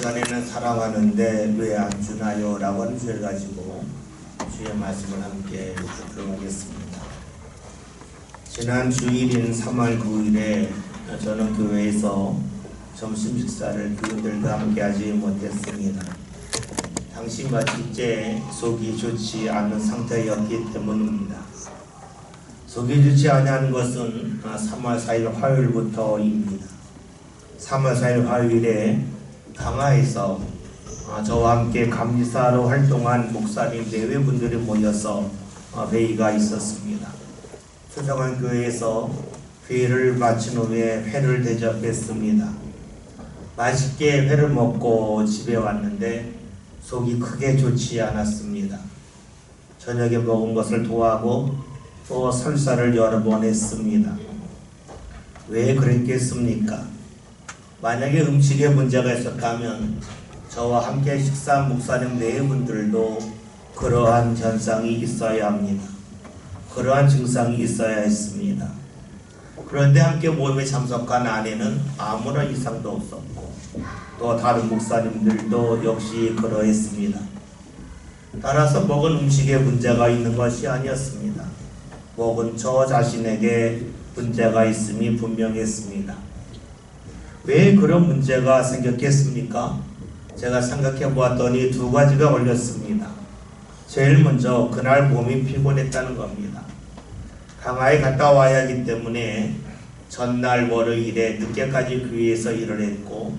시간에는 사랑하는데 왜 안 주나요? 라고 하는 주제를 가지고 주의 말씀을 함께 들어가겠습니다. 지난 주일인 3월 9일에 저는 교회에서 점심 식사를 교인들과 함께 하지 못했습니다. 당시 마침째 속이 좋지 않은 상태였기 때문입니다. 속이 좋지 않은 것은 3월 4일 화요일부터입니다. 3월 4일 화요일에 강화에서 저와 함께 감리사로 활동한 목사님 4회 분들이 모여서 회의가 있었습니다. 초정한 교회에서 회의를 마친 후에 회를 대접했습니다. 맛있게 회를 먹고 집에 왔는데 속이 크게 좋지 않았습니다. 저녁에 먹은 것을 토하고 또 설사를 여러 번 했습니다. 왜 그랬겠습니까? 만약에 음식에 문제가 있었다면 저와 함께 식사한 목사님 4분들도 그러한 현상이 있어야 합니다. 그러한 증상이 있어야 했습니다. 그런데 함께 모임에 참석한 아내는 아무런 이상도 없었고 또 다른 목사님들도 역시 그러했습니다. 따라서 먹은 음식에 문제가 있는 것이 아니었습니다. 먹은 저 자신에게 문제가 있음이 분명했습니다. 왜 그런 문제가 생겼겠습니까? 제가 생각해 보았더니 2가지가 걸렸습니다. 제일 먼저 그날 몸이 피곤했다는 겁니다. 강화에 갔다 와야 하기 때문에 전날 월요일에 늦게까지 교회에서 일을 했고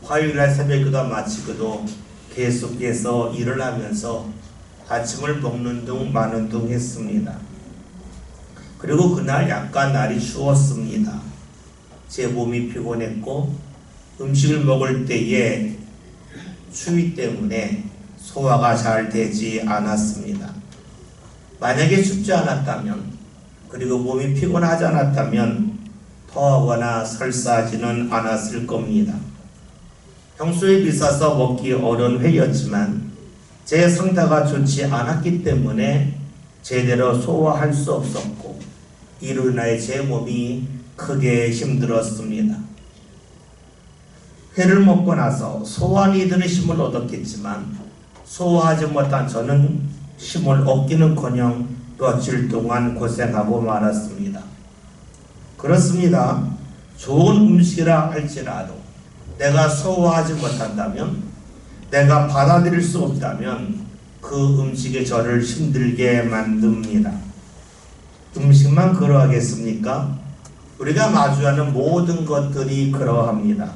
화요일날 새벽기도 마치고도 계속해서 일을 하면서 아침을 먹는 둥 마는 둥 했습니다. 그리고 그날 약간 날이 추웠습니다. 제 몸이 피곤했고 음식을 먹을 때에 추위 때문에 소화가 잘 되지 않았습니다. 만약에 춥지 않았다면 그리고 몸이 피곤하지 않았다면 토하거나 설사하지는 않았을 겁니다. 평소에 비싸서 먹기 어려운 회였지만 제 상태가 좋지 않았기 때문에 제대로 소화할 수 없었고 이로 인하여 제 몸이 크게 힘들었습니다. 회를 먹고 나서 소환이 드는 힘을 얻었겠지만 소화하지 못한 저는 힘을 얻기는커녕 며칠 동안 고생하고 말았습니다. 그렇습니다. 좋은 음식이라 할지라도 내가 소화하지 못한다면, 내가 받아들일 수 없다면 그 음식이 저를 힘들게 만듭니다. 음식만 그러하겠습니까? 우리가 마주하는 모든 것들이 그러합니다.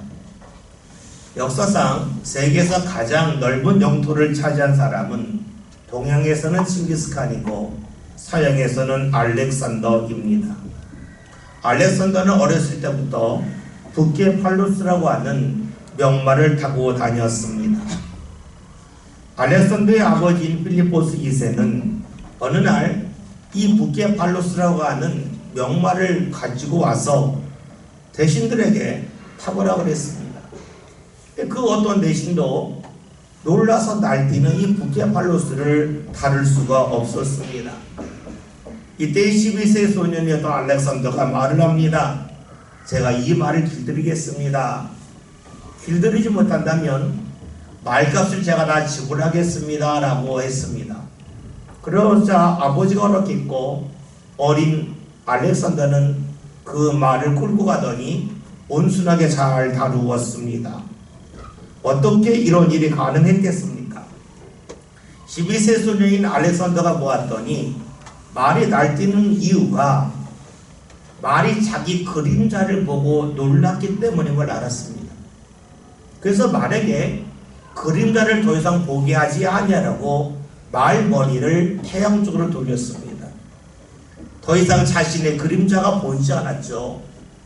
역사상 세계에서 가장 넓은 영토를 차지한 사람은 동양에서는 칭기스칸이고 서양에서는 알렉산더입니다. 알렉산더는 어렸을 때부터 부케팔루스라고 하는 명마를 타고 다녔습니다. 알렉산더의 아버지인 필리포스 2세는 어느 날 이 부케팔루스라고 하는 명마를 가지고 와서 대신들에게 타보라 그랬습니다. 그 어떤 대신도 놀라서 날뛰는 이 부케팔루스를 다룰 수가 없었습니다. 이때 12세 소년이었던 알렉산더가 말을 합니다. 제가 이 말을 길들이겠습니다. 길들이지 못한다면 말값을 제가 다 지불하겠습니다 라고 했습니다. 그러자 아버지가 어렵겠고 어린 알렉산더는 그 말을 끌고 가더니 온순하게 잘 다루었습니다. 어떻게 이런 일이 가능했겠습니까? 12세 소년인 알렉산더가 보았더니 말이 날뛰는 이유가 말이 자기 그림자를 보고 놀랐기 때문인 걸 알았습니다. 그래서 말에게 그림자를 더 이상 보게 하지 아니하라고 말머리를 태양 쪽으로 돌렸습니다. 더 이상 자신의 그림자가 보이지 않았죠.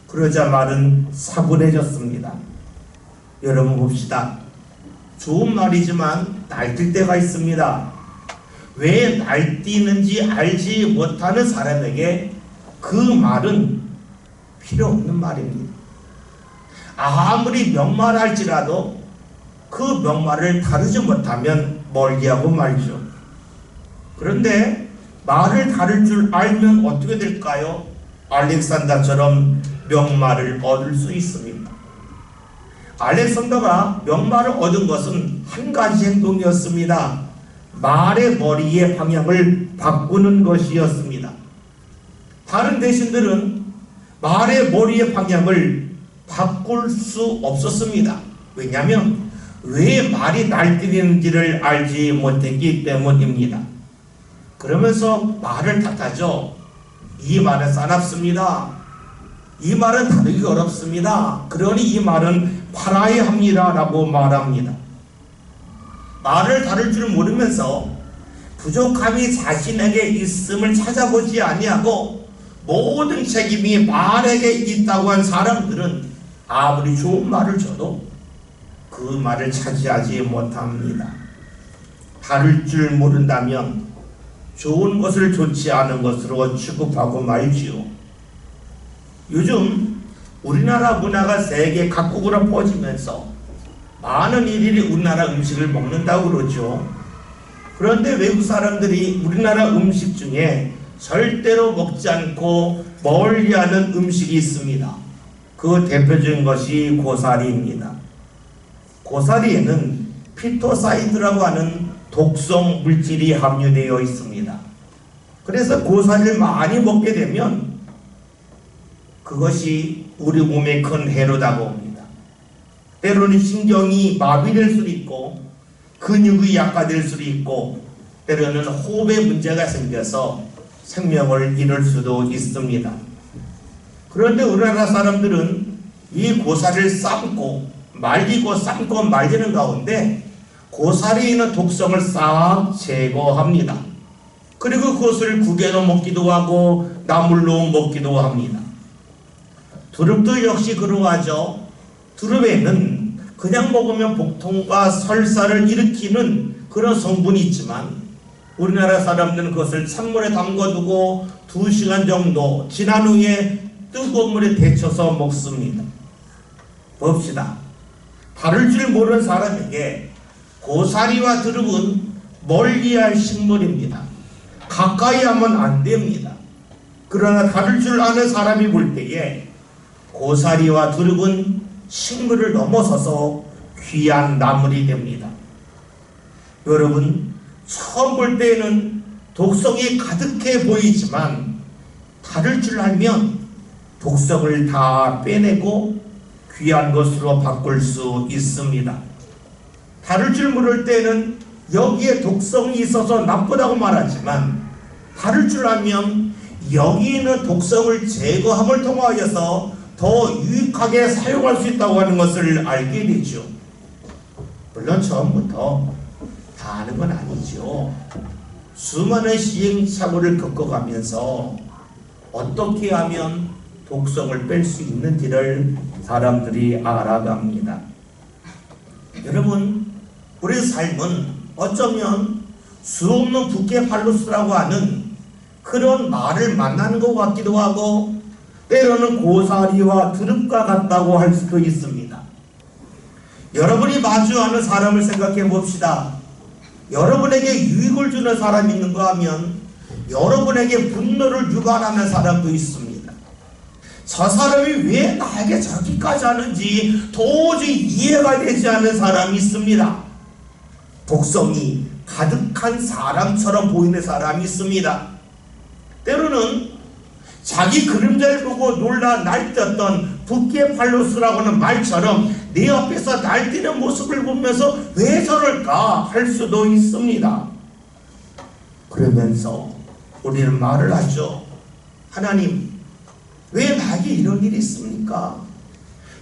그러자 말은 사분해졌습니다. 여러분 봅시다. 좋은 말이지만 날뛸 때가 있습니다. 왜 날뛰는지 알지 못하는 사람에게 그 말은 필요 없는 말입니다. 아무리 명말할지라도 그 명말을 다루지 못하면 멀리하고 말죠. 그런데 말을 다룰 줄 알면 어떻게 될까요? 알렉산더처럼 명말을 얻을 수 있습니다. 알렉산더가 명말을 얻은 것은 한 가지 행동이었습니다. 말의 머리의 방향을 바꾸는 것이었습니다. 다른 대신들은 말의 머리의 방향을 바꿀 수 없었습니다. 왜냐하면 왜 말이 날뛰는지를 알지 못했기 때문입니다. 그러면서 말을 탓하죠. 이 말은 사납습니다. 이 말은 다루기 어렵습니다. 그러니 이 말은 팔아야 합니다 라고 말합니다. 말을 다룰 줄 모르면서 부족함이 자신에게 있음을 찾아보지 아니하고 모든 책임이 말에게 있다고 한 사람들은 아무리 좋은 말을 줘도 그 말을 차지하지 못합니다. 다룰 줄 모른다면 좋은 것을 좋지 않은 것으로 취급하고 말지요. 요즘 우리나라 문화가 세계 각국으로 퍼지면서 많은 이들이 우리나라 음식을 먹는다고 그러죠. 그런데 외국 사람들이 우리나라 음식 중에 절대로 먹지 않고 멀리하는 음식이 있습니다. 그 대표적인 것이 고사리입니다. 고사리에는 피토사이드라고 하는 독성 물질이 함유되어 있습니다. 그래서 고사리를 많이 먹게 되면 그것이 우리 몸에 큰 해로다고 합니다. 때로는 신경이 마비될 수도 있고 근육이 약화될 수도 있고 때로는 호흡에 문제가 생겨서 생명을 잃을 수도 있습니다. 그런데 우리나라 사람들은 이 고사리를 삶고 말리고 삶고 말리는 가운데 고사리에 있는 독성을 싹 제거합니다. 그리고 그것을 국에도 먹기도 하고 나물로 먹기도 합니다. 두릅도 역시 그러하죠. 두릅에는 그냥 먹으면 복통과 설사를 일으키는 그런 성분이 있지만 우리나라 사람들은 그것을 찬물에 담궈두고 2시간 정도 지난 후에 뜨거운 물에 데쳐서 먹습니다. 봅시다. 다룰 줄 모르는 사람에게 고사리와 두릅은 멀리할 식물입니다. 가까이 하면 안 됩니다. 그러나 다룰 줄 아는 사람이 볼 때에 고사리와 두릅은 식물을 넘어서서 귀한 나물이 됩니다. 여러분, 처음 볼 때에는 독성이 가득해 보이지만 다룰 줄 알면 독성을 다 빼내고 귀한 것으로 바꿀 수 있습니다. 다룰 줄 모를 때는 여기에 독성이 있어서 나쁘다고 말하지만 다룰 줄 알면 여기 있는 독성을 제거함을 통하여서 더 유익하게 사용할 수 있다고 하는 것을 알게 되죠. 물론 처음부터 다 아는 건 아니죠. 수많은 시행착오를 겪어가면서 어떻게 하면 독성을 뺄 수 있는지를 사람들이 알아갑니다. 여러분, 우리 삶은 어쩌면 수없는 부케팔로스라고 하는 그런 말을 만나는 것 같기도 하고 때로는 고사리와 두릅과 같다고 할 수도 있습니다. 여러분이 마주하는 사람을 생각해 봅시다. 여러분에게 유익을 주는 사람이 있는가 하면 여러분에게 분노를 유발하는 사람도 있습니다. 저 사람이 왜 나에게 저렇게까지 하는지 도저히 이해가 되지 않는 사람이 있습니다. 독성이 가득한 사람처럼 보이는 사람이 있습니다. 때로는 자기 그림자를 보고 놀라 날뛰었던 부케팔로스라고 하는 말처럼 내 앞에서 날뛰는 모습을 보면서 왜 저럴까 할 수도 있습니다. 그러면서 우리는 말을 하죠. 하나님, 왜 나에게 이런 일이 있습니까?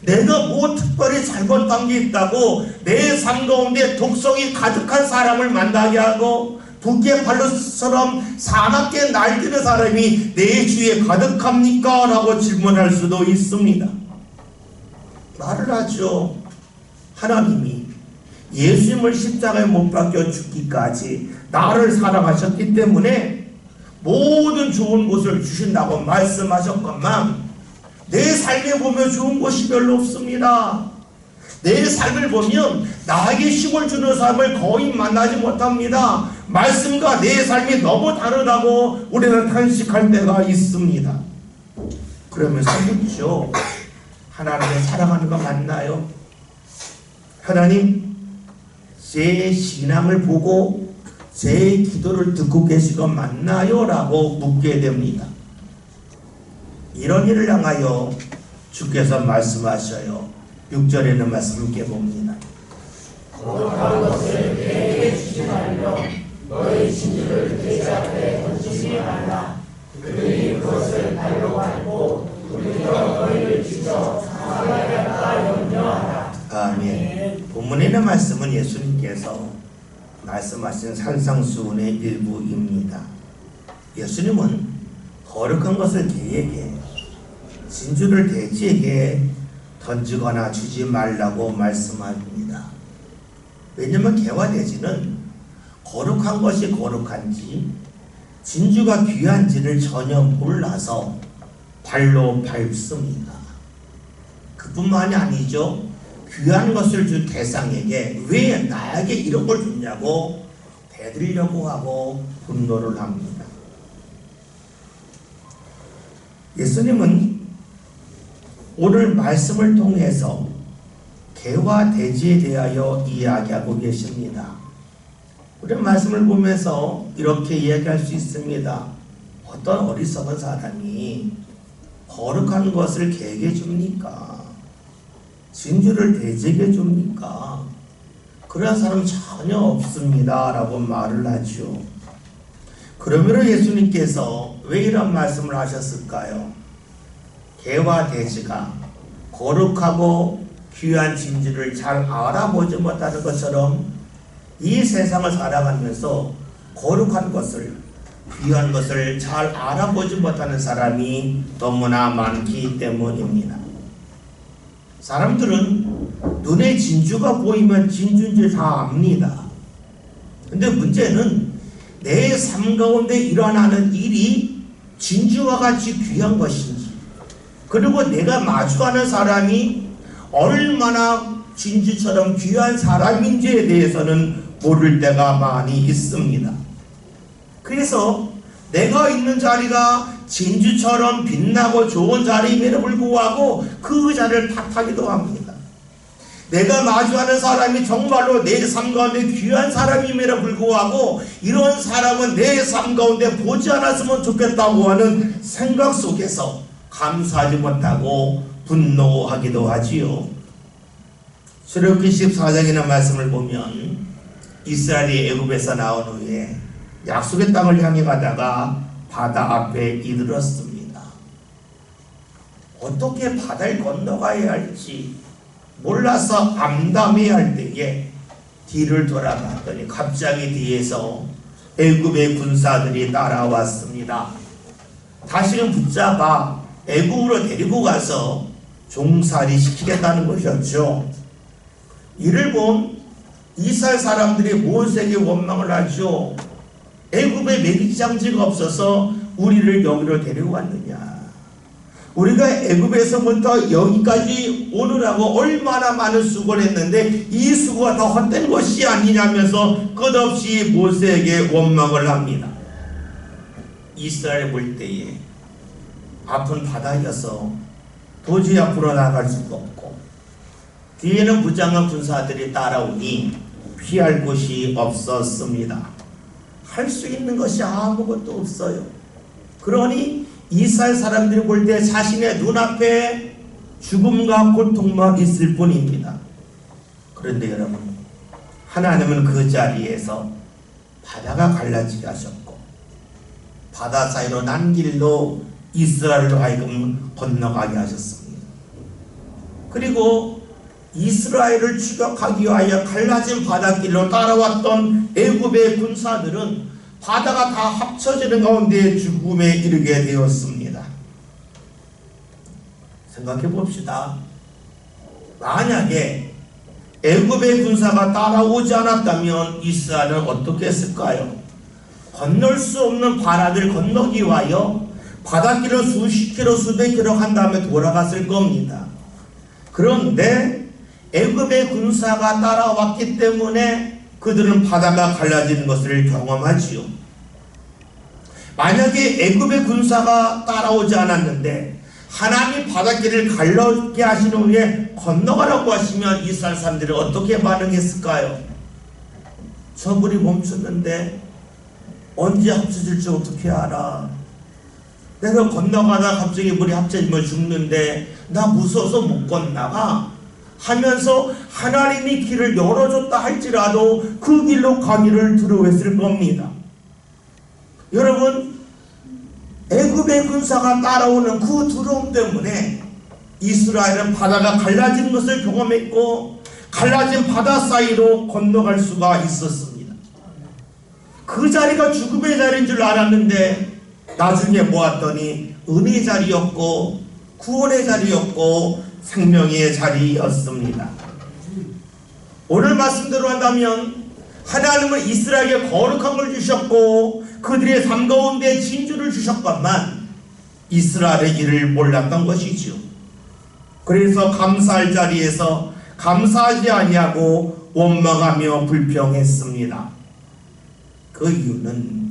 내가 뭐 특별히 잘못한 게 있다고 내 삶 가운데 독성이 가득한 사람을 만나게 하고 부케팔로스처럼 사납게 날뛰는 사람이 내 주위에 가득합니까? 라고 질문할 수도 있습니다. 말을 하죠. 하나님이 예수님을 십자가에 못 박혀 죽기까지 나를 사랑하셨기 때문에 모든 좋은 것을 주신다고 말씀하셨건만 내 삶에 보면 좋은 것이 별로 없습니다. 내 삶을 보면 나에게 힘을 주는 사람을 거의 만나지 못합니다. 말씀과 내 삶이 너무 다르다고 우리는 탄식할 때가 있습니다. 그러면서 묻죠. 하나님을 사랑하는 거 맞나요? 하나님, 제 신앙을 보고 제 기도를 듣고 계신 거 맞나요? 라고 묻게 됩니다. 이런 일을 향하여 주께서 말씀하셔요. 6절에는 말씀 함께 봅니다. 거룩한 것을 내게 주지 말며 너희 진주를 돼지 앞에 던지지 말라. 그들이 그것을 발로 밟고 우리가 너희를 찢어 상하게 할까 염려하라. 아멘. 본문에 있는 말씀은 예수님께서 말씀하신 산상수훈의 일부입니다. 예수님은 거룩한 것을 개에게, 진주를 돼지에게 던지거나 주지 말라고 말씀합니다. 왜냐하면 개와 돼지는 거룩한 것이 거룩한지 진주가 귀한지를 전혀 몰라서 발로 밟습니다. 그뿐만이 아니죠. 귀한 것을 준 대상에게 왜 나에게 이런 걸 줬냐고 대들려고 하고 분노를 합니다. 예수님은 오늘 말씀을 통해서 개와 돼지에 대하여 이야기하고 계십니다. 우리 말씀을 보면서 이렇게 이야기할 수 있습니다. 어떤 어리석은 사람이 거룩한 것을 개에게 줍니까? 진주를 돼지에게 줍니까? 그런 사람 전혀 없습니다 라고 말을 하죠. 그러므로 예수님께서 왜 이런 말씀을 하셨을까요? 개와 돼지가 거룩하고 귀한 진주를 잘 알아보지 못하는 것처럼 이 세상을 살아가면서 거룩한 것을, 귀한 것을 잘 알아보지 못하는 사람이 너무나 많기 때문입니다. 사람들은 눈에 진주가 보이면 진주인지 다 압니다. 근데 문제는 내 삶 가운데 일어나는 일이 진주와 같이 귀한 것인지, 그리고 내가 마주하는 사람이 얼마나 진주처럼 귀한 사람인지에 대해서는 모를 때가 많이 있습니다. 그래서 내가 있는 자리가 진주처럼 빛나고 좋은 자리임에도 불구하고 그 자리를 탓하기도 합니다. 내가 마주하는 사람이 정말로 내 삶 가운데 귀한 사람임에도 불구하고 이런 사람은 내 삶 가운데 보지 않았으면 좋겠다고 하는 생각 속에서 감사하지 못하고 분노하기도 하지요. 출애굽기 14장이라는 말씀을 보면 이스라엘이 애굽에서 나온 후에 약속의 땅을 향해 가다가 바다 앞에 이르렀습니다. 어떻게 바다를 건너가야 할지 몰라서 암담해야 할 때에 뒤를 돌아봤더니 갑자기 뒤에서 애굽의 군사들이 따라왔습니다. 다시금 붙잡아 애굽으로 데리고 가서 종살이 시키겠다는 것이었죠. 이를 본 이스라엘 사람들이 모세에게 원망을 하죠. 애굽에 매기장지가 없어서 우리를 여기로 데리고 왔느냐. 우리가 애굽에서부터 여기까지 오느라고 얼마나 많은 수고를 했는데 이 수고가 더 헛된 것이 아니냐면서 끝없이 모세에게 원망을 합니다. 이스라엘 볼 때에 앞은 바다여서 도저히 앞으로 나갈 수가 없고 뒤에는 무장한 군사들이 따라오니 피할 곳이 없었습니다. 할 수 있는 것이 아무것도 없어요. 그러니 이스라엘 사람들이 볼 때 자신의 눈앞에 죽음과 고통만 있을 뿐입니다. 그런데 여러분, 하나님은 그 자리에서 바다가 갈라지게 하셨고 바다 사이로 난 길로 이스라엘로 하여금 건너가게 하셨습니다. 그리고 이스라엘을 추격하기 위하여 갈라진 바닷길로 따라왔던 애굽의 군사들은 바다가 다 합쳐지는 가운데 죽음에 이르게 되었습니다. 생각해 봅시다. 만약에 애굽의 군사가 따라오지 않았다면 이스라엘은 어떻게 했을까요? 건널 수 없는 바다를 건너기 위하여 바닷길을 수십 킬로 수백 킬로 간 다음에 돌아갔을 겁니다. 그런데 애굽의 군사가 따라왔기 때문에 그들은 바다가 갈라지는 것을 경험하지요. 만약에 애굽의 군사가 따라오지 않았는데 하나님이 바닷길을 갈라게 하신 후에 건너가라고 하시면 이스라엘 사람들이 어떻게 반응했을까요? 저 물이 멈췄는데 언제 합쳐질지 어떻게 알아? 내가 건너가다 갑자기 물이 합쳐지면 죽는데 나 무서워서 못 건너가 하면서 하나님이 길을 열어줬다 할지라도 그 길로 가기를 두려워했을 겁니다. 여러분, 애굽의 군사가 따라오는 그 두려움 때문에 이스라엘은 바다가 갈라진 것을 경험했고 갈라진 바다 사이로 건너갈 수가 있었습니다. 그 자리가 죽음의 자리인 줄 알았는데 나중에 보았더니 은혜의 자리였고 구원의 자리였고 생명의 자리였습니다. 오늘 말씀대로 한다면 하나님은 이스라엘에게 거룩한 걸 주셨고 그들의 삶 가운데 진주를 주셨건만 이스라엘의 일을 몰랐던 것이지요. 그래서 감사할 자리에서 감사하지 아니하고 원망하며 불평했습니다. 그 이유는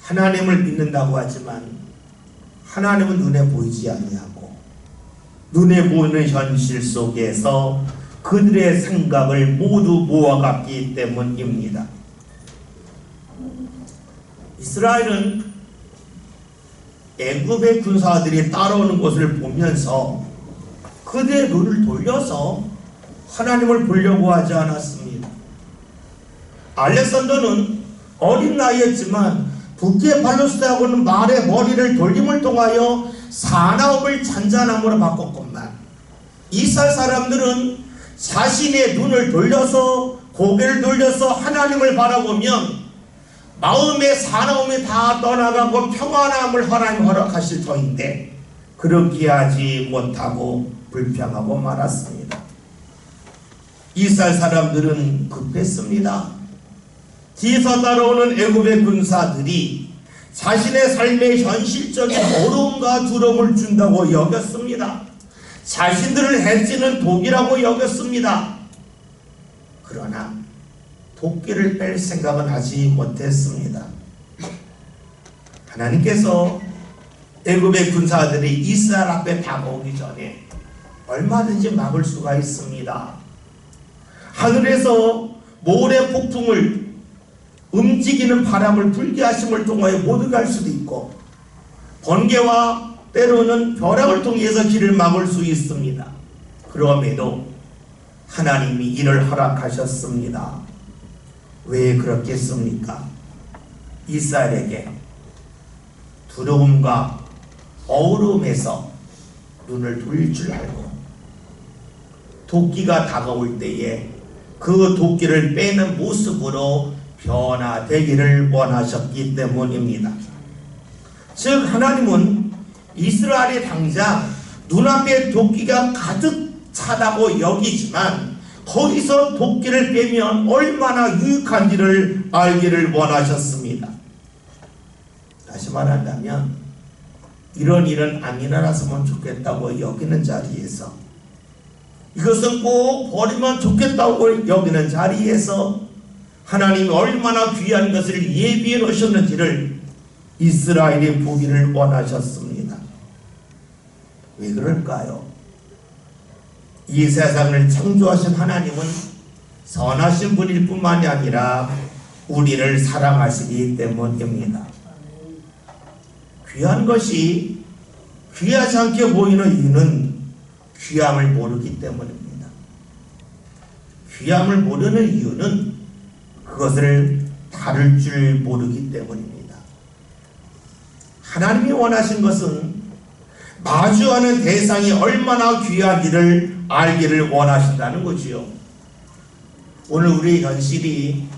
하나님을 믿는다고 하지만 하나님은 눈에 보이지 아니하고 눈에 보이는 현실 속에서 그들의 생각을 모두 모아갔기 때문입니다. 이스라엘은 애굽의 군사들이 따라오는 것을 보면서 그들의 눈을 돌려서 하나님을 보려고 하지 않았습니다. 알렉산더는 어린 나이였지만 부케팔로스하고는 말의 머리를 돌림을 통하여 사나움을 잔잔함으로 바꿨건만 이스라엘 사람들은 자신의 눈을 돌려서 고개를 돌려서 하나님을 바라보면 마음의 사나움이 다 떠나가고 평안함을 하나님 허락하실 터인데 그렇게 하지 못하고 불평하고 말았습니다. 이스라엘 사람들은 급했습니다. 뒤에서 따라오는 애굽의 군사들이 자신의 삶의 현실적인 어려움과 두려움을 준다고 여겼습니다. 자신들을 해치는 독이라고 여겼습니다. 그러나 도끼를 뺄 생각은 하지 못했습니다. 하나님께서 애굽의 군사들이 이스라엘 앞에 다가오기 전에 얼마든지 막을 수가 있습니다. 하늘에서 모래 폭풍을 움직이는 바람을 불게 하심을 통하여 못 갈 수도 있고 번개와 때로는 벼락을 통해서 길을 막을 수 있습니다. 그럼에도 하나님이 이를 허락하셨습니다. 왜 그렇겠습니까? 이스라엘에게 두려움과 어려움에서 눈을 돌릴 줄 알고 도끼가 다가올 때에 그 도끼를 빼는 모습으로 변화되기를 원하셨기 때문입니다. 즉 하나님은 이스라엘이 당장 눈앞에 도끼가 가득 차다고 여기지만 거기서 도끼를 빼면 얼마나 유익한지를 알기를 원하셨습니다. 다시 말한다면 이런 일은 안 일어났으면 좋겠다고 여기는 자리에서 이것은 꼭 버리면 좋겠다고 여기는 자리에서 하나님이 얼마나 귀한 것을 예비해 놓으셨는지를 이스라엘이 보기를 원하셨습니다. 왜 그럴까요? 이 세상을 창조하신 하나님은 선하신 분일 뿐만이 아니라 우리를 사랑하시기 때문입니다. 귀한 것이 귀하지 않게 보이는 이유는 귀함을 모르기 때문입니다. 귀함을 모르는 이유는 그것을 다룰 줄 모르기 때문입니다. 하나님이 원하신 것은 마주하는 대상이 얼마나 귀하기를 알기를 원하신다는 거지요. 오늘 우리 현실이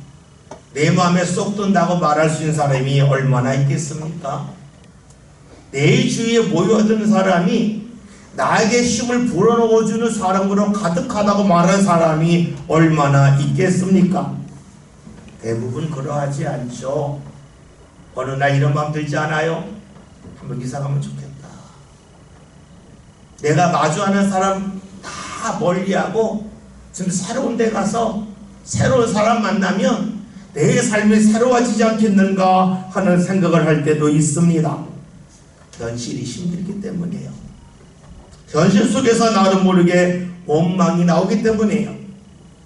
내 마음에 쏙 든다고 말할 수 있는 사람이 얼마나 있겠습니까? 내 주위에 모여드는 사람이 나에게 힘을 불어넣어주는 사람으로 가득하다고 말하는 사람이 얼마나 있겠습니까? 대부분 그러하지 않죠. 어느 날 이런 마음 들지 않아요? 한번 이사 가면 좋겠다. 내가 마주하는 사람 다 멀리하고 지금 새로운 데 가서 새로운 사람 만나면 내 삶이 새로워지지 않겠는가 하는 생각을 할 때도 있습니다. 현실이 힘들기 때문이에요. 현실 속에서 나도 모르게 원망이 나오기 때문이에요.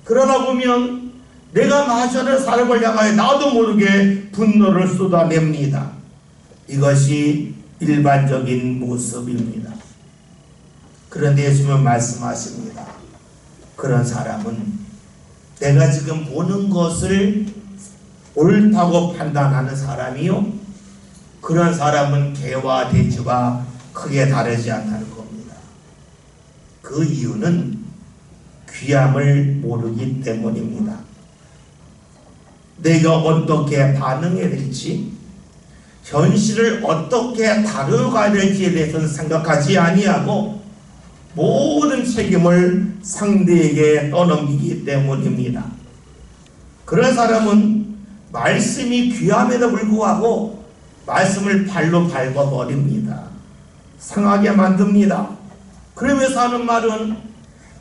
그러다 보면 내가 마주하는 사람을 향하여 나도 모르게 분노를 쏟아냅니다. 이것이 일반적인 모습입니다. 그런데 예수님은 말씀하십니다. 그런 사람은 내가 지금 보는 것을 옳다고 판단하는 사람이요, 그런 사람은 개와 돼지와 크게 다르지 않다는 겁니다. 그 이유는 귀함을 모르기 때문입니다. 내가 어떻게 반응해야 될지, 현실을 어떻게 다루어가야 될지에 대해서는 생각하지 아니하고 모든 책임을 상대에게 떠넘기기 때문입니다. 그런 사람은 말씀이 귀함에도 불구하고 말씀을 발로 밟아버립니다. 상하게 만듭니다. 그러면서 하는 말은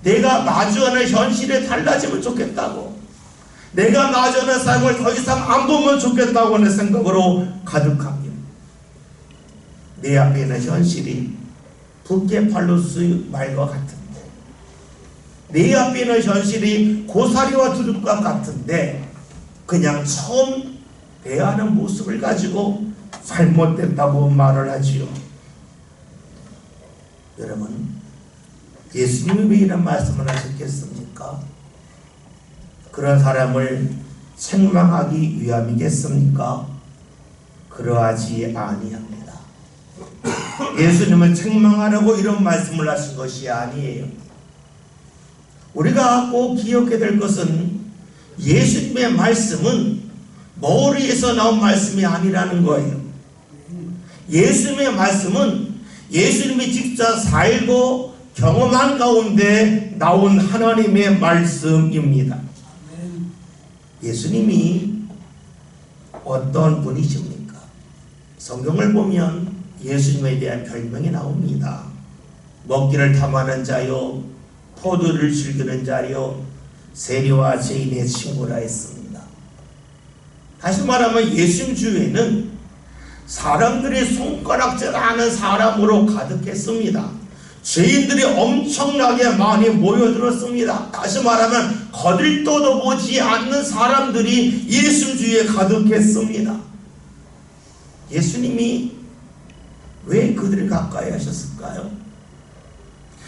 내가 마주하는 현실에 달라지면 좋겠다고, 내가 마주하는 삶을 더 이상 안 보면 좋겠다고 하는 생각으로 가득합니다. 내 앞에 있는 현실이 부케팔로스 말과 같은데, 내 앞에 있는 현실이 고사리와 두릅과 같은데 그냥 처음 대하는 모습을 가지고 잘못됐다고 말을 하지요. 여러분, 예수님이 왜 이런 말씀을 하셨겠습니까? 그런 사람을 책망하기 위함이겠습니까? 그러하지 아니합니다. 예수님은 책망하라고 이런 말씀을 하신 것이 아니에요. 우리가 꼭 기억해야 될 것은 예수님의 말씀은 머리에서 나온 말씀이 아니라는 거예요. 예수님의 말씀은 예수님이 직접 살고 경험한 가운데 나온 하나님의 말씀입니다. 예수님이 어떤 분이십니까? 성경을 보면 예수님에 대한 별명이 나옵니다. 먹기를 탐하는 자요, 포도를 즐기는 자요, 세리와 죄인의 친구라 했습니다. 다시 말하면 예수님 주위에는 사람들이 손가락질하는 사람으로 가득했습니다. 죄인들이 엄청나게 많이 모여들었습니다. 다시 말하면 거들떠도 보지 않는 사람들이 예수님 주위에 가득했습니다. 예수님이 왜 그들을 가까이 하셨을까요?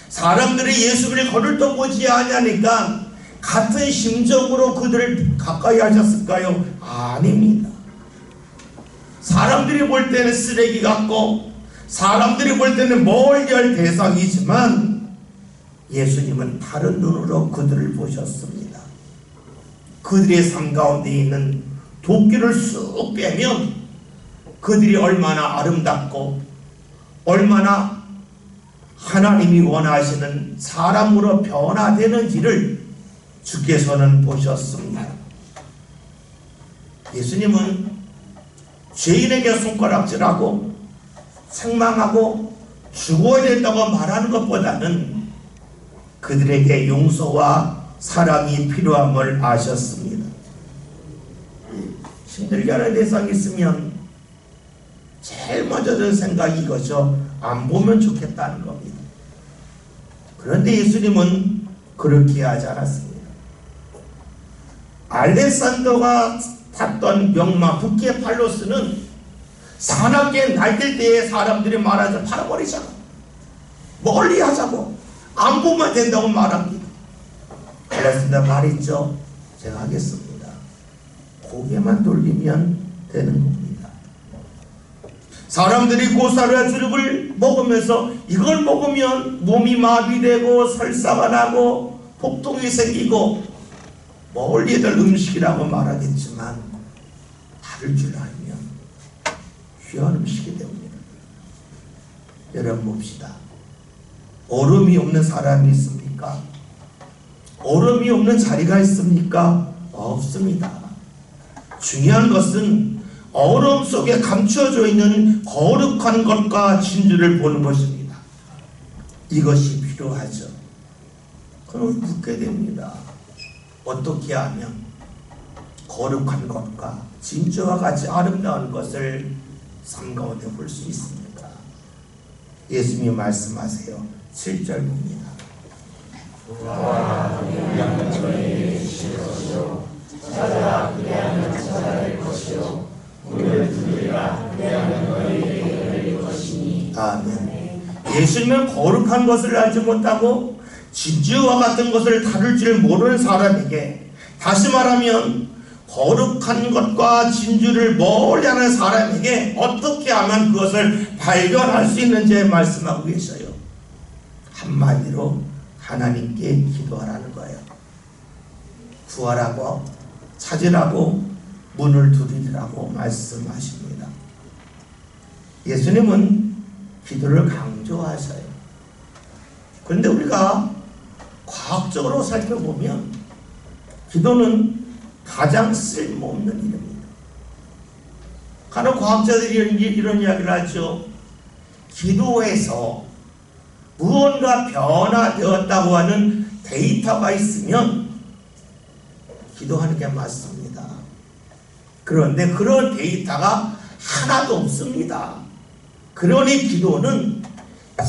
사람들이 예수를 거들떠 보지 않으니까 같은 심정으로 그들을 가까이 하셨을까요? 아닙니다. 사람들이 볼 때는 쓰레기 같고 사람들이 볼 때는 멀리 할 대상이지만 예수님은 다른 눈으로 그들을 보셨습니다. 그들의 삶 가운데 있는 도끼를 쑥 빼면 그들이 얼마나 아름답고 얼마나 하나님이 원하시는 사람으로 변화되는지를 주께서는 보셨습니다. 예수님은 죄인에게 손가락질하고 책망하고 죽어야 된다고 말하는 것보다는 그들에게 용서와 사랑이 필요함을 아셨습니다. 힘들게 하는 대상이 있으면 제일 먼저 드는 생각이 이거죠. 안 보면 좋겠다는 겁니다. 그런데 예수님은 그렇게 하지 않았습니다. 알렉산더가 탔던 명마 부케팔로스는 사납게 날뛸 때에 사람들이 말하자 팔아버리자고, 멀리 하자고, 안 보면 된다고 말합니다. 알렉산더 말했죠. 제가 하겠습니다. 고개만 돌리면 되는 겁니다. 사람들이 고사리와 두릅을 먹으면서 이걸 먹으면 몸이 마비되고 설사가 나고 복통이 생기고 멀리들 음식이라고 말하겠지만 다를 줄 알면 귀한 음식이 됩니다. 여러분 봅시다. 얼음이 없는 사람이 있습니까? 얼음이 없는 자리가 있습니까? 없습니다. 중요한 것은 얼음 속에 감춰져 있는 거룩한 것과 진주를 보는 것입니다. 이것이 필요하죠. 그럼 묻게 됩니다. 어떻게 하면 거룩한 것과 진주와 같이 아름다운 것을 삶 가운데 볼 수 있습니까? 예수님이 말씀하세요. 7절 봅니다. 구하라 그리하면 너희에게 주실 것이요 찾아라 그리하면 찾아낼 것이요 문을 두드리라 그리하면 너희에게 열릴 것이니. 아멘. 예수님은 거룩한 것을 알지 못하고 진주와 같은 것을 다룰 줄 모르는 사람에게, 다시 말하면 거룩한 것과 진주를 멀리하는 사람에게 어떻게 하면 그것을 발견할 수 있는지 말씀하고 계셔요. 한마디로 하나님께 기도하라는 거예요. 구하라고, 찾으라고, 문을 두드리라고 말씀하십니다. 예수님은 기도를 강조하셔요. 그런데 우리가 과학적으로 살펴보면 기도는 가장 쓸모없는 일입니다. 간혹 과학자들이 이런 이야기를 하죠. 기도에서 무언가 변화되었다고 하는 데이터가 있으면 기도하는 게 맞습니다. 그런데 그런 데이터가 하나도 없습니다. 그러니 기도는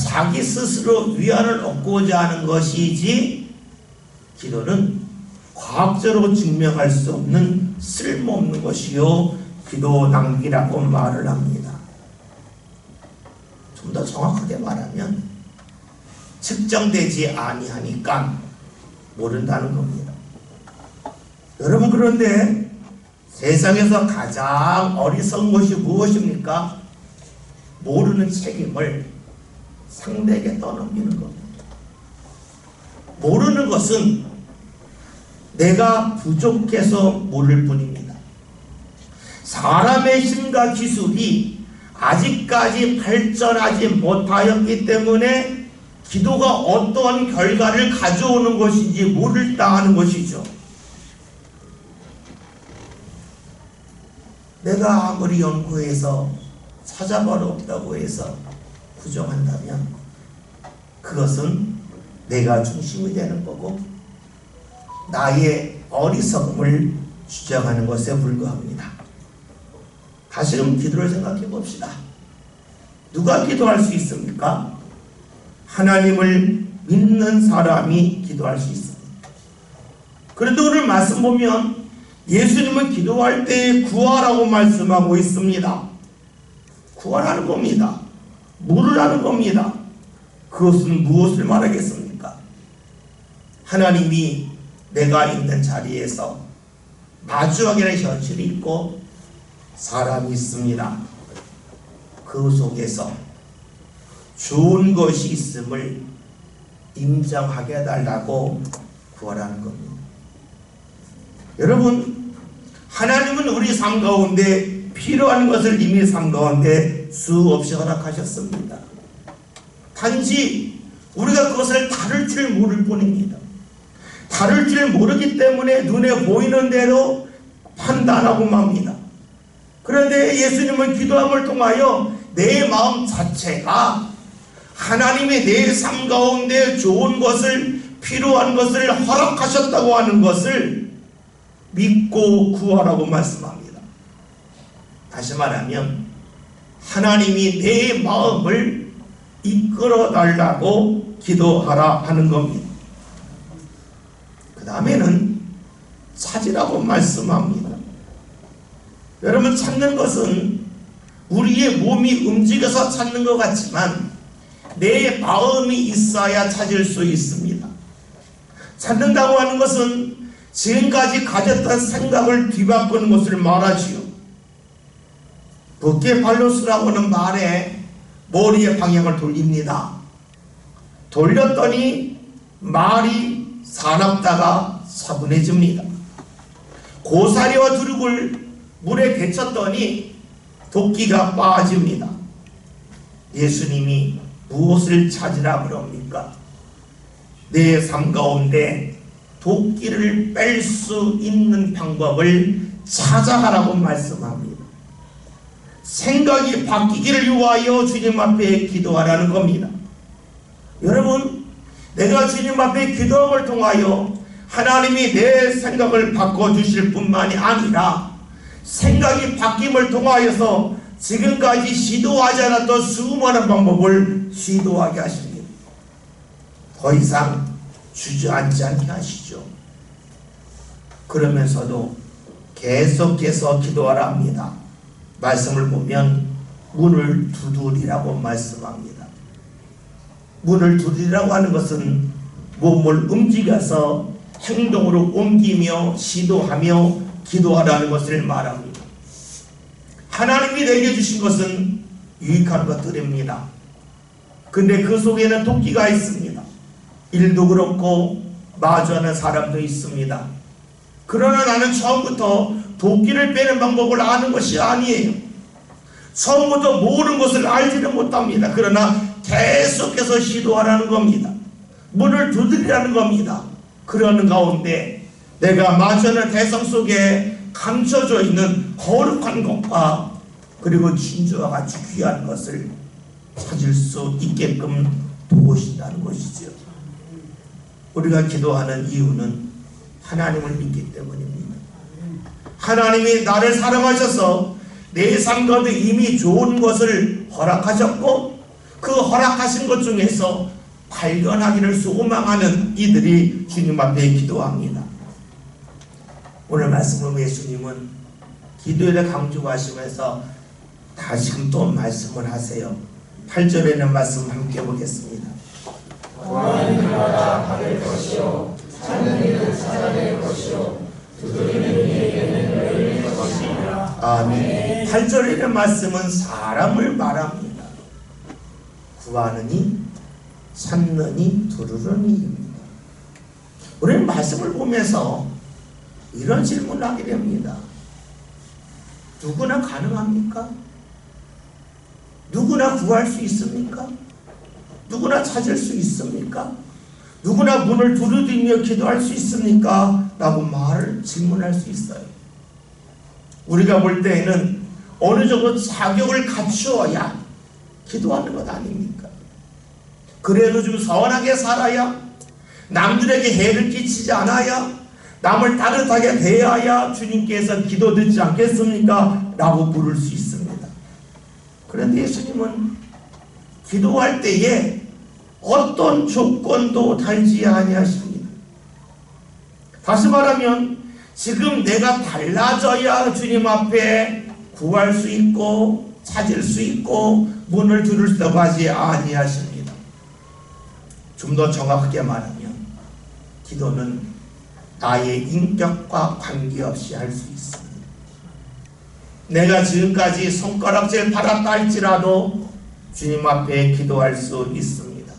자기 스스로 위안을 얻고자 하는 것이지, 기도는 과학적으로 증명할 수 없는 쓸모없는 것이요 기도 낭비라고 말을 합니다. 좀 더 정확하게 말하면 측정되지 아니하니까 모른다는 겁니다. 여러분, 그런데 세상에서 가장 어리석은 것이 무엇입니까? 모르는 책임을 상대에게 떠넘기는 겁니다. 모르는 것은 내가 부족해서 모를 뿐입니다. 사람의 힘과 기술이 아직까지 발전하지 못하였기 때문에 기도가 어떠한 결과를 가져오는 것인지 모른다 하는 것이죠. 내가 아무리 연구해서 찾아볼 없다고 해서 부정한다면 그것은 내가 중심이 되는 거고 나의 어리석음을 주장하는 것에 불과합니다. 다시금 기도를 생각해 봅시다. 누가 기도할 수 있습니까? 하나님을 믿는 사람이 기도할 수 있습니다. 그런데 오늘 말씀 보면 예수님은 기도할 때 구하라고 말씀하고 있습니다. 구하라는 겁니다. 물으라는 겁니다. 그것은 무엇을 말하겠습니까? 하나님이 내가 있는 자리에서 마주하게 된 현실이 있고 사람이 있습니다. 그 속에서 좋은 것이 있음을 인정하게 해달라고 구하라는 겁니다. 여러분, 하나님은 우리 삶 가운데 필요한 것을 이미 삶 가운데 수없이 허락하셨습니다. 단지 우리가 그것을 다룰 줄 모를 뿐입니다. 다룰 줄 모르기 때문에 눈에 보이는 대로 판단하고 맙니다. 그런데 예수님은 기도함을 통하여 내 마음 자체가 하나님의 내 삶 가운데 좋은 것을, 필요한 것을 허락하셨다고 하는 것을 믿고 구하라고 말씀합니다. 다시 말하면 하나님이 내 마음을 이끌어 달라고 기도하라 하는 겁니다. 그 다음에는 찾으라고 말씀합니다. 여러분, 찾는 것은 우리의 몸이 움직여서 찾는 것 같지만 내 마음이 있어야 찾을 수 있습니다. 찾는다고 하는 것은 지금까지 가졌던 생각을 뒤바꾸는 것을 말하지요. 부케팔로스라고 하는 말에 머리의 방향을 돌립니다. 돌렸더니 말이 사납다가 차분해집니다. 고사리와 두릅을 물에 데쳤더니 도끼가 빠집니다. 예수님이 무엇을 찾으라 그럽니까? 내 삶 가운데 도끼를 뺄 수 있는 방법을 찾아가라고 말씀합니다. 생각이 바뀌기를 위하여 주님 앞에 기도하라는 겁니다. 여러분, 내가 주님 앞에 기도함을 통하여 하나님이 내 생각을 바꿔주실 뿐만이 아니라 생각이 바뀜을 통하여서 지금까지 시도하지 않았던 수많은 방법을 시도하게 하십니다. 더 이상 주저앉지 않게 하시죠. 그러면서도 계속해서 기도하라 합니다. 말씀을 보면 문을 두드리라고 말씀합니다. 문을 두드리라고 하는 것은 몸을 움직여서 행동으로 옮기며 시도하며 기도하라는 것을 말합니다. 하나님이 내게 주신 것은 유익한 것들입니다. 근데 그 속에는 도끼가 있습니다. 일도 그렇고 마주하는 사람도 있습니다. 그러나 나는 처음부터 도끼를 빼는 방법을 아는 것이 아니에요. 처음부터 모르는 것을 알지는 못합니다. 그러나 계속해서 시도하라는 겁니다. 문을 두드리라는 겁니다. 그러는 가운데 내가 마주하는 대상 속에 감춰져 있는 거룩한 것과 그리고 진주와 같이 귀한 것을 찾을 수 있게끔 도우신다는 것이죠. 우리가 기도하는 이유는 하나님을 믿기 때문입니다. 하나님이 나를 사랑하셔서 내 삶 가운데 이미 좋은 것을 허락하셨고 그 허락하신 것 중에서 발견하기를 소망하는 이들이 주님 앞에 기도합니다. 오늘 말씀을 예수님은 기도에 대해 강조하시면서 다시금 또 말씀을 하세요. 8절에는 말씀 함께 보겠습니다. 구하는 이마다 받을 것이요 찾는 이는 찾아낼 것이요 두드리는 이에게는 열릴 것이니라. 아멘. 8절에는 말씀은 사람을 말합니다. 구하느니 찾느니 두드리니입니다. 우리는 말씀을 보면서 이런 질문을 하게 됩니다. 누구나 가능합니까? 누구나 구할 수 있습니까? 누구나 찾을 수 있습니까? 누구나 문을 두드리며 기도할 수 있습니까? 라고 질문할 수 있어요. 우리가 볼 때에는 어느 정도 자격을 갖추어야 기도하는 것 아닙니까? 그래도 좀 선하게 살아야, 남들에게 해를 끼치지 않아야, 남을 따뜻하게 대해야 주님께서 기도 듣지 않겠습니까? 라고 물을 수 있습니다. 그런데 예수님은 기도할 때에 어떤 조건도 달지 아니하십니다. 다시 말하면 지금 내가 달라져야 주님 앞에 구할 수 있고 찾을 수 있고 문을 두드릴 수 있다고 하지 아니하십니다. 좀 더 정확하게 말하면 기도는 나의 인격과 관계없이 할 수 있습니다. 내가 지금까지 손가락질 받았다 할지라도 주님 앞에 기도할 수 있습니다.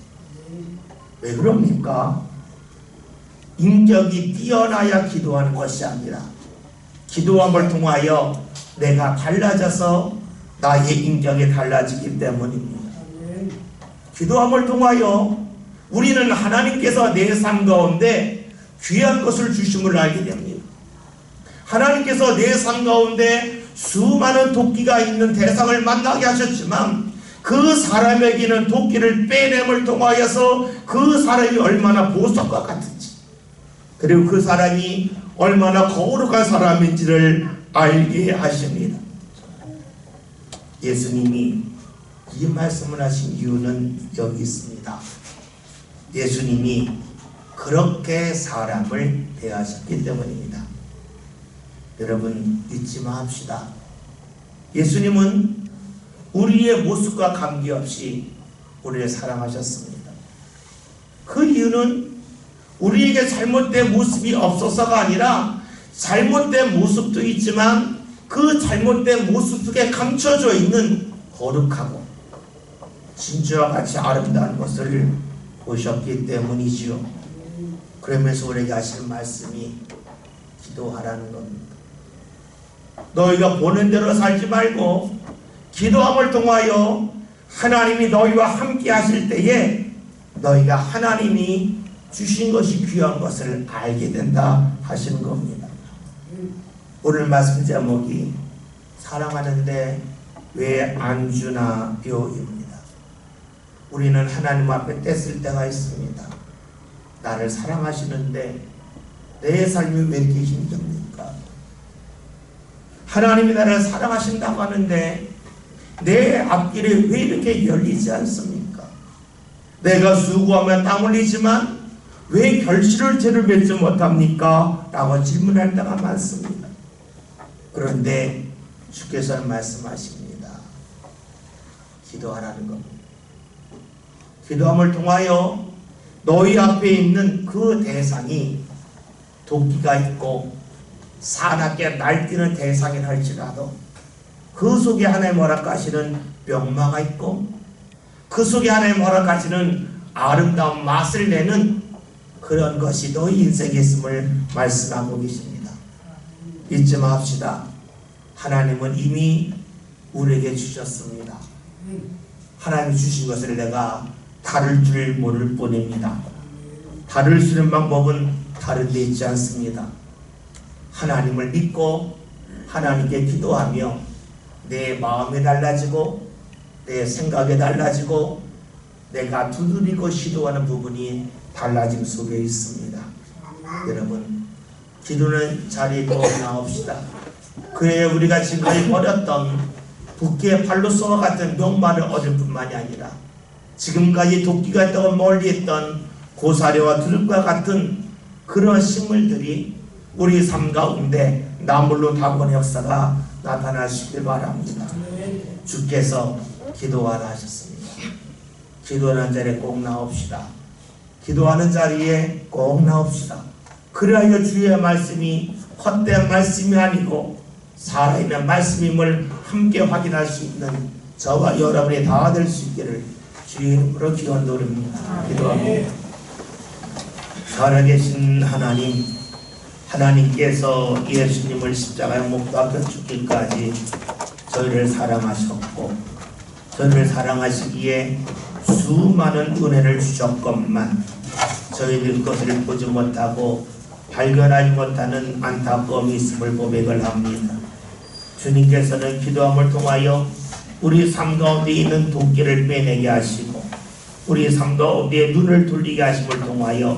왜 그럽니까? 인격이 뛰어나야 기도하는 것이 아니라 기도함을 통하여 내가 달라져서 나의 인격이 달라지기 때문입니다. 기도함을 통하여 우리는 하나님께서 내 삶 가운데 귀한 것을 주심을 알게 됩니다. 하나님께서 내 삶 가운데 수많은 도끼가 있는 대상을 만나게 하셨지만 그 사람에게는 도끼를 빼냄을 통하여서 그 사람이 얼마나 보석과 같은지, 그리고 그 사람이 얼마나 거룩한 사람인지를 알게 하십니다. 예수님이 이 말씀을 하신 이유는 여기 있습니다. 예수님이 그렇게 사람을 대하셨기 때문입니다. 여러분 잊지 마합시다. 예수님은 우리의 모습과 관계없이 우리를 사랑하셨습니다. 그 이유는 우리에게 잘못된 모습이 없어서가 아니라 잘못된 모습도 있지만 그 잘못된 모습 속에 감춰져 있는 거룩하고 진주와 같이 아름다운 것을 보셨기 때문이지요. 그러면서 우리에게 하시는 말씀이 기도하라는 겁니다. 너희가 보는 대로 살지 말고 기도함을 통하여 하나님이 너희와 함께 하실 때에 너희가 하나님이 주신 것이 귀한 것을 알게 된다 하시는 겁니다. 오늘 말씀 제목이 사랑하는데 왜 안 주나요입니다. 우리는 하나님 앞에 뗐을 때가 있습니다. 나를 사랑하시는데 내 삶이 왜 이렇게 힘듭니까? 하나님이 나를 사랑하신다고 하는데 내 앞길이 왜 이렇게 열리지 않습니까? 내가 수고하며 땀 흘리지만 왜 결실을 죄를 맺지 못합니까? 라고 질문할 때가 많습니다. 그런데 주께서는 말씀하십니다. 기도하라는 겁니다. 기도함을 통하여 너희 앞에 있는 그 대상이 도끼가 있고 사납게 날뛰는 대상이라 할지라도 그 속에 하나님 허락하시는 병마가 있고 그 속에 하나님 허락하시는 아름다운 맛을 내는 그런 것이 너희 인생에 있음을 말씀하고 계십니다. 잊지 맙시다. 하나님은 이미 우리에게 주셨습니다. 하나님이 주신 것을 내가 다룰 줄 모를 뿐입니다. 다룰 수 있는 방법은 다른 데 있지 않습니다. 하나님을 믿고 하나님께 기도하며 내 마음이 달라지고 내 생각이 달라지고 내가 두드리고 시도하는 부분이 달라짐 속에 있습니다. 여러분, 기도는 자리에 꼭 나옵시다. 그래야 우리가 지금까지 버렸던 붓기의 팔로소와 같은 명마를 얻을 뿐만이 아니라 지금까지 도끼가 있다고 멀리했던 고사리와 두릅과 같은 그런 식물들이 우리 삶 가운데 나물로 다가오는 역사가 나타나시길 바랍니다. 주께서 기도하라 하셨습니다. 기도하는 자리에 꼭 나옵시다. 기도하는 자리에 꼭 나옵시다. 그리하여 주의 말씀이 헛된 말씀이 아니고 살아있는 말씀임을 함께 확인할 수 있는 저와 여러분이 다 될 수 있기를 주의 이름으로 기도합니다. 기도합니다. 살아계신 하나님, 하나님께서 예수님을 십자가에 못 박혀 죽기까지 저희를 사랑하셨고 저희를 사랑하시기에 수많은 은혜를 주셨건만 저희들 그것을 보지 못하고 발견하지 못하는 안타까움이 있음을 고백을 합니다. 주님께서는 기도함을 통하여 우리 삶 가운데 있는 도끼를 빼내게 하시고 우리 삶 가운데 눈을 돌리게 하심을 통하여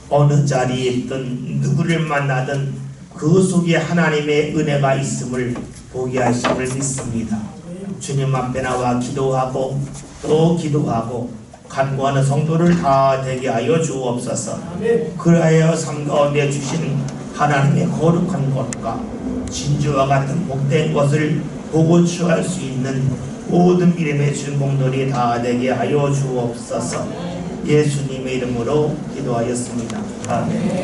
어느 자리에 있든 누구를 만나든 그 속에 하나님의 은혜가 있음을 보게 하심을 믿습니다. 주님 앞에 나와 기도하고 또 기도하고 간구하는 성도를 다 되게 하여 주옵소서. 그리하여 삶 가운데 주신 하나님의 거룩한 것과 진주와 같은 복된 것을 보고 취할 수 있는 모든 믿음의 주인공들이 다 되게 하여 주옵소서. 예수님의 이름으로 기도하였습니다. 아멘.